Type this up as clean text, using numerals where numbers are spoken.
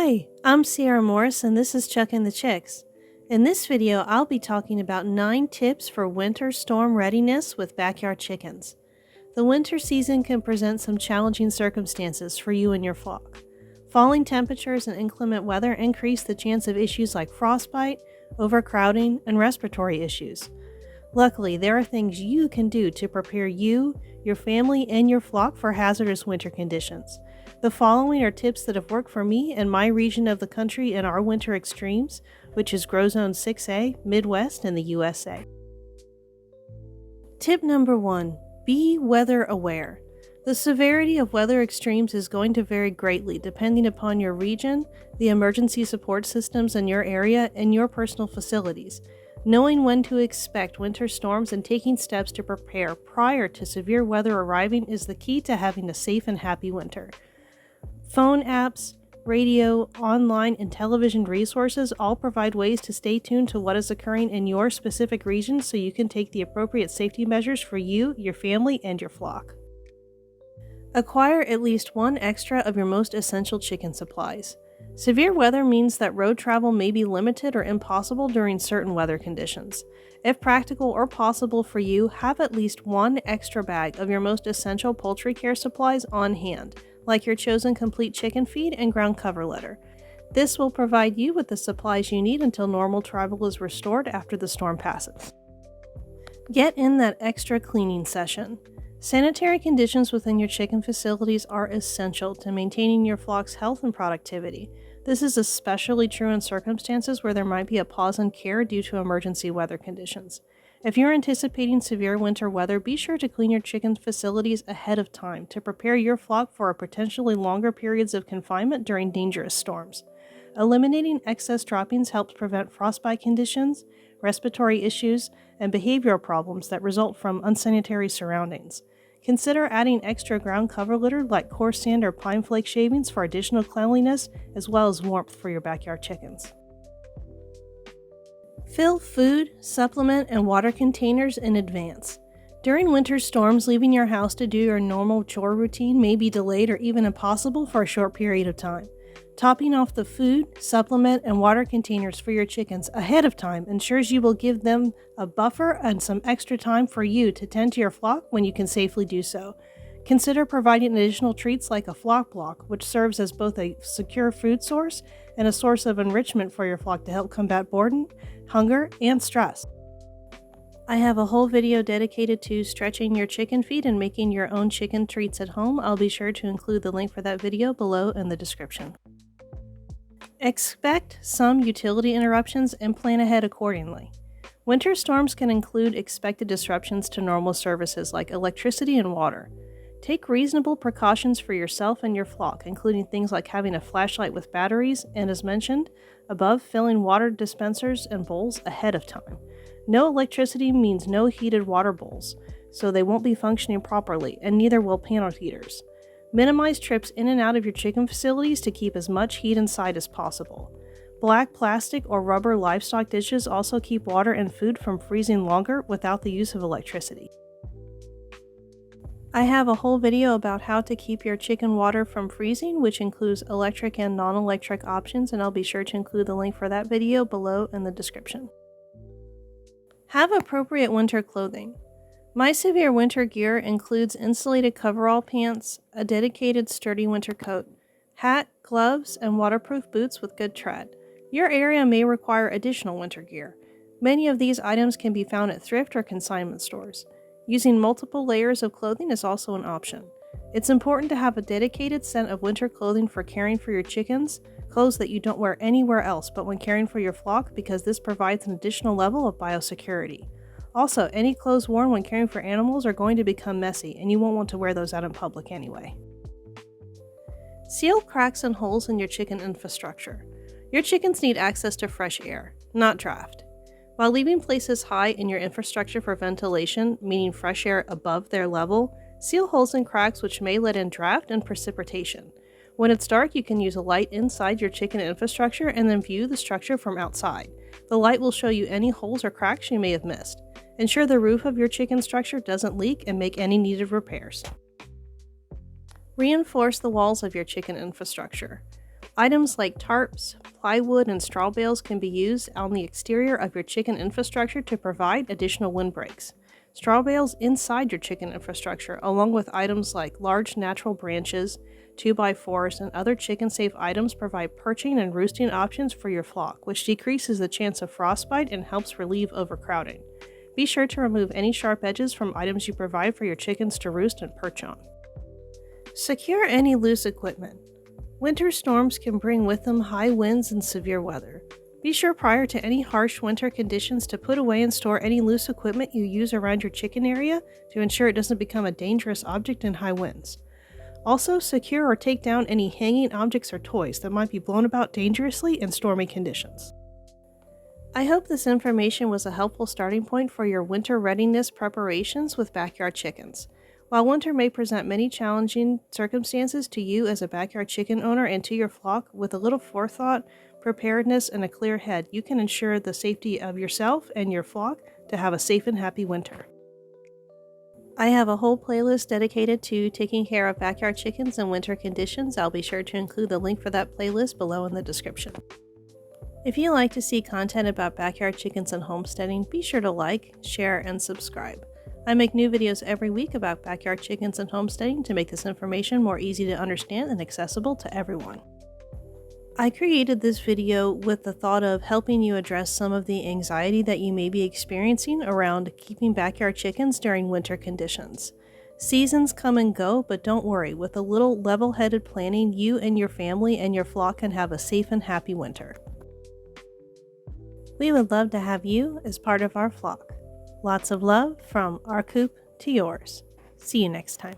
Hi, I'm Sierra Morris and this is Chucking the Chicks. In this video, I'll be talking about 9 tips for winter storm readiness with backyard chickens. The winter season can present some challenging circumstances for you and your flock. Falling temperatures and inclement weather increase the chance of issues like frostbite, overcrowding, and respiratory issues. Luckily, there are things you can do to prepare you, your family, and your flock for hazardous winter conditions. The following are tips that have worked for me and my region of the country in our winter extremes, which is Grow Zone 6A, Midwest, and the USA. Tip number 1. Be weather aware. The severity of weather extremes is going to vary greatly depending upon your region, the emergency support systems in your area, and your personal facilities. Knowing when to expect winter storms and taking steps to prepare prior to severe weather arriving is the key to having a safe and happy winter. Phone apps, radio, online, and television resources all provide ways to stay tuned to what is occurring in your specific region so you can take the appropriate safety measures for you, your family, and your flock. Acquire at least one extra of your most essential chicken supplies. Severe weather means that road travel may be limited or impossible during certain weather conditions. If practical or possible for you, have at least one extra bag of your most essential poultry care supplies on hand, like your chosen complete chicken feed and ground cover litter. This will provide you with the supplies you need until normal travel is restored after the storm passes. Get in that extra cleaning session. Sanitary conditions within your chicken facilities are essential to maintaining your flock's health and productivity. This is especially true in circumstances where there might be a pause in care due to emergency weather conditions. If you're anticipating severe winter weather, be sure to clean your chicken facilities ahead of time to prepare your flock for potentially longer periods of confinement during dangerous storms. Eliminating excess droppings helps prevent frostbite conditions, respiratory issues, and behavioral problems that result from unsanitary surroundings. Consider adding extra ground cover litter like coarse sand or pine flake shavings for additional cleanliness as well as warmth for your backyard chickens. Fill food, supplement, and water containers in advance. During winter storms, leaving your house to do your normal chore routine may be delayed or even impossible for a short period of time. Topping off the food, supplement, and water containers for your chickens ahead of time ensures you will give them a buffer and some extra time for you to tend to your flock when you can safely do so. Consider providing additional treats like a flock block, which serves as both a secure food source and a source of enrichment for your flock to help combat boredom, hunger, and stress. I have a whole video dedicated to stretching your chicken feed and making your own chicken treats at home. I'll be sure to include the link for that video below in the description. Expect some utility interruptions and plan ahead accordingly. Winter storms can include expected disruptions to normal services like electricity and water. Take reasonable precautions for yourself and your flock, including things like having a flashlight with batteries and, as mentioned above, filling water dispensers and bowls ahead of time. No electricity means no heated water bowls, so they won't be functioning properly, and neither will panel heaters. Minimize trips in and out of your chicken facilities to keep as much heat inside as possible. Black plastic or rubber livestock dishes also keep water and food from freezing longer without the use of electricity. I have a whole video about how to keep your chicken water from freezing, which includes electric and non-electric options, and I'll be sure to include the link for that video below in the description. Have appropriate winter clothing. My severe winter gear includes insulated coverall pants, a dedicated sturdy winter coat, hat, gloves, and waterproof boots with good tread. Your area may require additional winter gear. Many of these items can be found at thrift or consignment stores. Using multiple layers of clothing is also an option. It's important to have a dedicated set of winter clothing for caring for your chickens, clothes that you don't wear anywhere else but when caring for your flock, because this provides an additional level of biosecurity. Also, any clothes worn when caring for animals are going to become messy, and you won't want to wear those out in public anyway. Seal cracks and holes in your chicken infrastructure. Your chickens need access to fresh air, not draft. While leaving places high in your infrastructure for ventilation, meaning fresh air above their level, seal holes and cracks which may let in draft and precipitation. When it's dark, you can use a light inside your chicken infrastructure and then view the structure from outside. The light will show you any holes or cracks you may have missed. Ensure the roof of your chicken structure doesn't leak and make any needed repairs. Reinforce the walls of your chicken infrastructure. Items like tarps, plywood, and straw bales can be used on the exterior of your chicken infrastructure to provide additional windbreaks. Straw bales inside your chicken infrastructure, along with items like large natural branches, 2x4s, and other chicken-safe items provide perching and roosting options for your flock, which decreases the chance of frostbite and helps relieve overcrowding. Be sure to remove any sharp edges from items you provide for your chickens to roost and perch on. Secure any loose equipment. Winter storms can bring with them high winds and severe weather. Be sure prior to any harsh winter conditions to put away and store any loose equipment you use around your chicken area to ensure it doesn't become a dangerous object in high winds. Also, secure or take down any hanging objects or toys that might be blown about dangerously in stormy conditions. I hope this information was a helpful starting point for your winter readiness preparations with backyard chickens. While winter may present many challenging circumstances to you as a backyard chicken owner and to your flock, with a little forethought, preparedness, and a clear head, you can ensure the safety of yourself and your flock to have a safe and happy winter. I have a whole playlist dedicated to taking care of backyard chickens in winter conditions. I'll be sure to include the link for that playlist below in the description. If you like to see content about backyard chickens and homesteading, be sure to like, share, and subscribe. I make new videos every week about backyard chickens and homesteading to make this information more easy to understand and accessible to everyone. I created this video with the thought of helping you address some of the anxiety that you may be experiencing around keeping backyard chickens during winter conditions. Seasons come and go, but don't worry, with a little level-headed planning, you and your family and your flock can have a safe and happy winter. We would love to have you as part of our flock. Lots of love from our coop to yours. See you next time.